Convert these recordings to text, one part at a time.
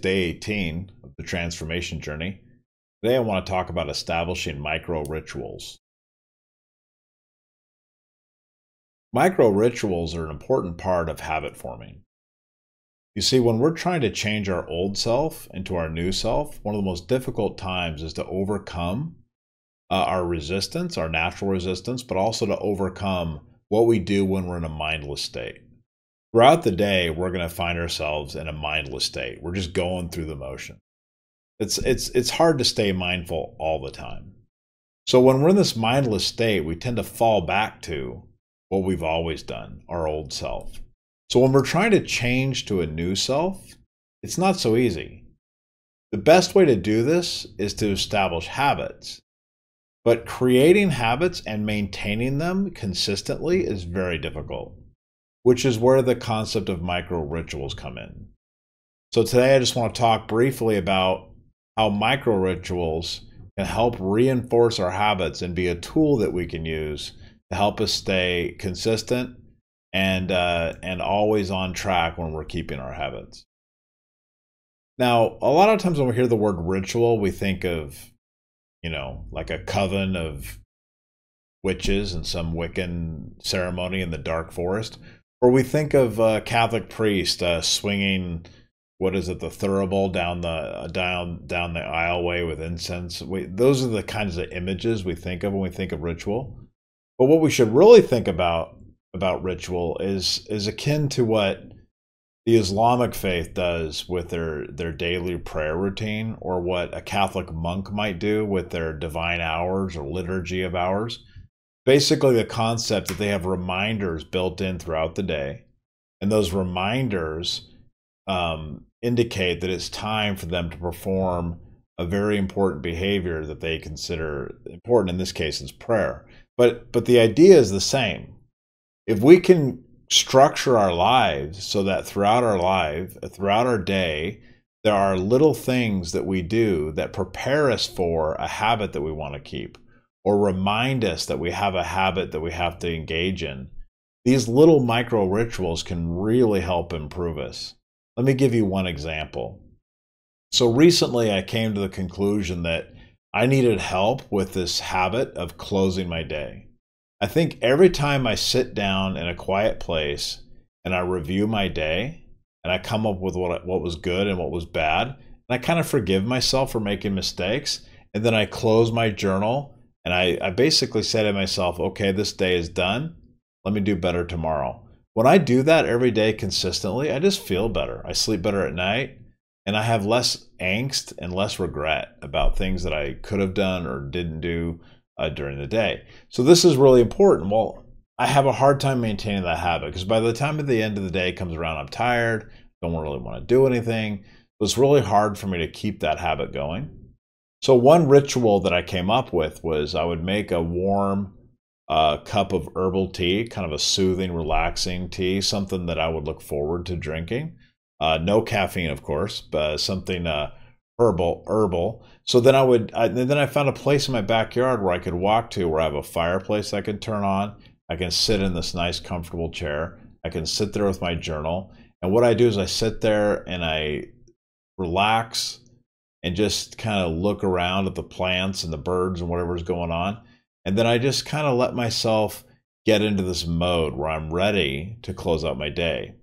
day 18 of the transformation journey. Today I want to talk about establishing micro rituals. Micro rituals are an important part of habit forming. You see, when we're trying to change our old self into our new self, one of the most difficult times is to overcome our resistance, our natural resistance, but also to overcome what we do when we're in a mindless state. Throughout the day, we're going to find ourselves in a mindless state. We're just going through the motion. It's hard to stay mindful all the time. So when we're in this mindless state, we tend to fall back to what we've always done, our old self. So when we're trying to change to a new self, it's not so easy. The best way to do this is to establish habits. But creating habits and maintaining them consistently is very difficult, which is where the concept of micro rituals come in. So today I just want to talk briefly about how micro rituals can help reinforce our habits and be a tool that we can use to help us stay consistent and always on track when we're keeping our habits. Now, a lot of times when we hear the word ritual, we think of, like a coven of witches and some Wiccan ceremony in the dark forest. Or we think of a Catholic priest swinging, what is it, the thurible down the aisleway with incense. Those are the kinds of images we think of when we think of ritual. But what we should really think about ritual is akin to what the Islamic faith does with their daily prayer routine, or what a Catholic monk might do with their divine hours or liturgy of hours. Basically, the concept that they have reminders built in throughout the day, and those reminders indicate that it's time for them to perform a very important behavior that they consider important. In this case, it's prayer. But the idea is the same. If we can structure our lives so that throughout our day, there are little things that we do that prepare us for a habit that we want to keep, or remind us that we have a habit that we have to engage in. These little micro rituals can really help improve us. Let me give you one example. So recently I came to the conclusion that I needed help with this habit of closing my day. I think every time I sit down in a quiet place and I review my day and I come up with what was good and what was bad, and I kind of forgive myself for making mistakes, and then I close my journal and I basically say to myself, okay, this day is done. Let me do better tomorrow. When I do that every day consistently, I just feel better. I sleep better at night, and I have less angst and less regret about things that I could have done or didn't do during the day. So this is really important. Well, I have a hard time maintaining that habit because by the time at the end of the day comes around, I'm tired, don't really want to do anything. So it's really hard for me to keep that habit going. So one ritual that I came up with was I would make a warm cup of herbal tea, kind of a soothing, relaxing tea, something that I would look forward to drinking. No caffeine, of course, but something herbal. So then I found a place in my backyard where I could walk to, where I have a fireplace I could turn on. I can sit in this nice, comfortable chair. I can sit there with my journal. And what I do is I sit there and I relax and just kind of look around at the plants and the birds and whatever's going on. And then I just kind of let myself get into this mode where I'm ready to close out my day.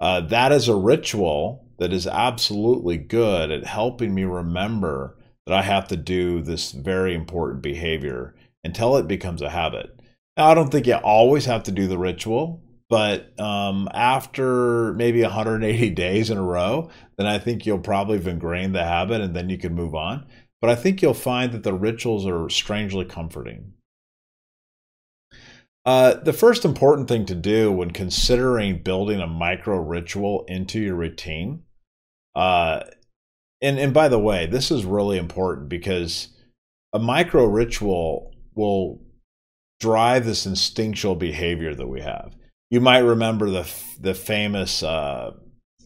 That is a ritual that is absolutely good at helping me remember that I have to do this very important behavior until it becomes a habit. Now, I don't think you always have to do the ritual, but after maybe 180 days in a row, then I think you'll probably have ingrained the habit, and then you can move on. But I think you'll find that the rituals are strangely comforting. The first important thing to do when considering building a micro ritual into your routine, and by the way, this is really important because a micro ritual will drive this instinctual behavior that we have. You might remember the famous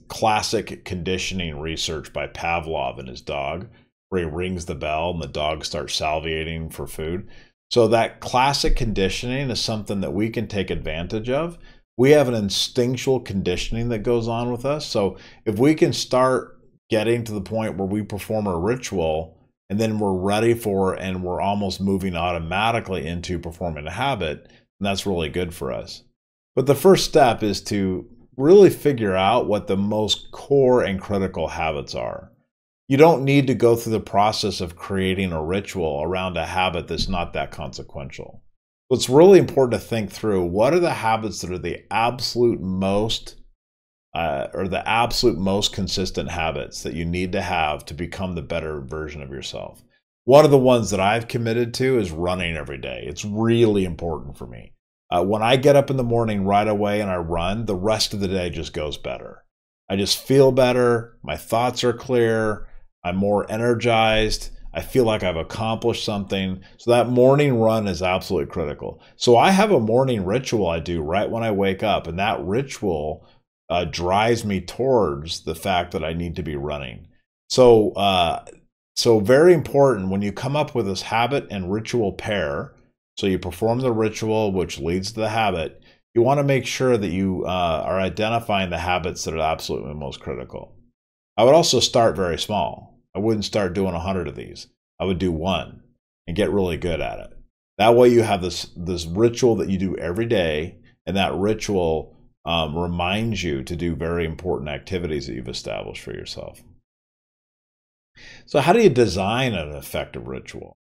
classic conditioning research by Pavlov and his dog, where he rings the bell and the dog starts salivating for food. So that classic conditioning is something that we can take advantage of. We have an instinctual conditioning that goes on with us. So if we can start getting to the point where we perform a ritual and then we're ready for and we're almost moving automatically into performing a habit, and that's really good for us. But the first step is to really figure out what the most core and critical habits are. You don't need to go through the process of creating a ritual around a habit that's not that consequential. So it's really important to think through what are the habits that are the absolute most consistent habits that you need to have to become the better version of yourself. One of the ones that I've committed to is running every day. It's really important for me. When I get up in the morning right away and I run, the rest of the day just goes better. I just feel better. My thoughts are clear. I'm more energized. I feel like I've accomplished something. So that morning run is absolutely critical. So I have a morning ritual I do right when I wake up, and that ritual drives me towards the fact that I need to be running. So very important when you come up with this habit and ritual pair. So you perform the ritual, which leads to the habit. You want to make sure that you are identifying the habits that are absolutely most critical. I would also start very small. I wouldn't start doing 100 of these. I would do one and get really good at it. That way you have this ritual that you do every day, and that ritual reminds you to do very important activities that you've established for yourself. So how do you design an effective ritual?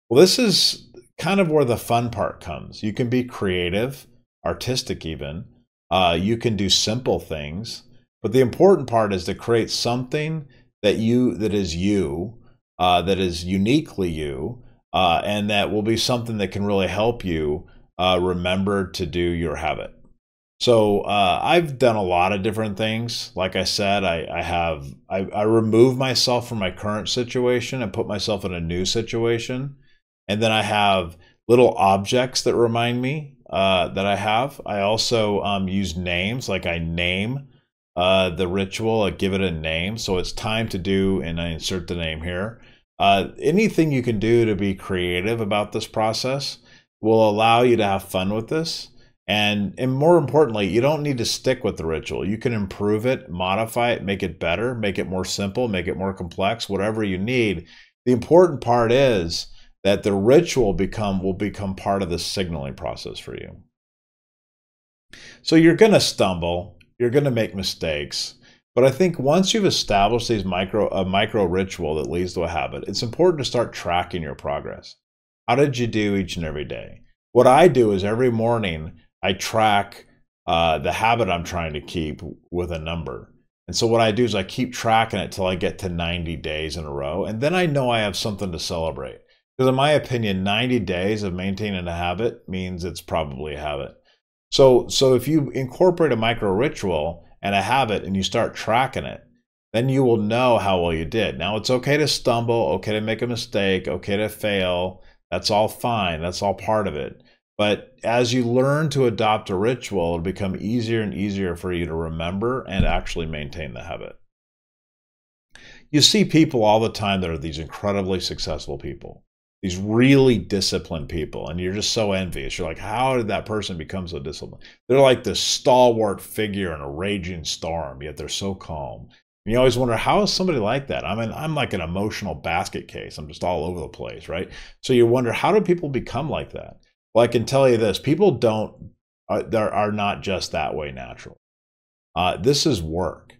Well, this is kind of where the fun part comes. You can be creative, artistic even. You can do simple things, but the important part is to create something that is uniquely you, and that will be something that can really help you remember to do your habit. So I've done a lot of different things. Like I said, I remove myself from my current situation and put myself in a new situation. And then I have little objects that remind me that I have. I also use names, like I name the ritual, I give it a name. So it's time to do, and I insert the name here. Anything you can do to be creative about this process will allow you to have fun with this. And more importantly, you don't need to stick with the ritual. You can improve it, modify it, make it better, make it more simple, make it more complex, whatever you need. The important part is that the ritual will become part of the signaling process for you. So you're going to stumble, you're going to make mistakes, but I think once you've established these micro ritual that leads to a habit, it's important to start tracking your progress. How did you do each and every day? What I do is every morning I track the habit I'm trying to keep with a number. And so what I do is I keep tracking it till I get to 90 days in a row, and then I know I have something to celebrate. Because in my opinion, 90 days of maintaining a habit means it's probably a habit. So if you incorporate a micro ritual and a habit and you start tracking it, then you will know how well you did. Now, it's okay to stumble, okay to make a mistake, okay to fail. That's all fine. That's all part of it. But as you learn to adopt a ritual, it'll become easier and easier for you to remember and actually maintain the habit. You see people all the time that are these incredibly successful people, these really disciplined people, and you're just so envious. You're like, how did that person become so disciplined? They're like this stalwart figure in a raging storm, yet they're so calm. And you always wonder, how is somebody like that? I mean, I'm like an emotional basket case. I'm just all over the place, right? So you wonder, how do people become like that? Well, I can tell you this, people are not just that way naturally. This is work.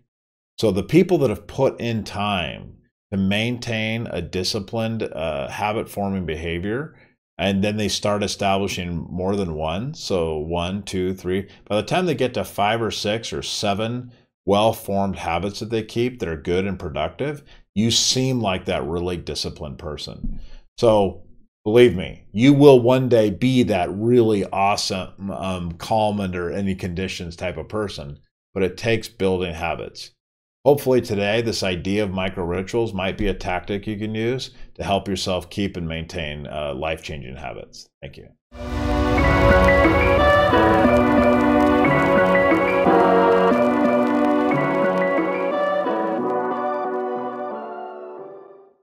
So the people that have put in time to maintain a disciplined habit-forming behavior, and then they start establishing more than one, so 1, 2, 3, by the time they get to 5 or 6 or 7 well-formed habits that they keep that are good and productive, you seem like that really disciplined person. So believe me, you will one day be that really awesome, calm under any conditions type of person, but it takes building habits. Hopefully today, this idea of micro rituals might be a tactic you can use to help yourself keep and maintain life-changing habits. Thank you.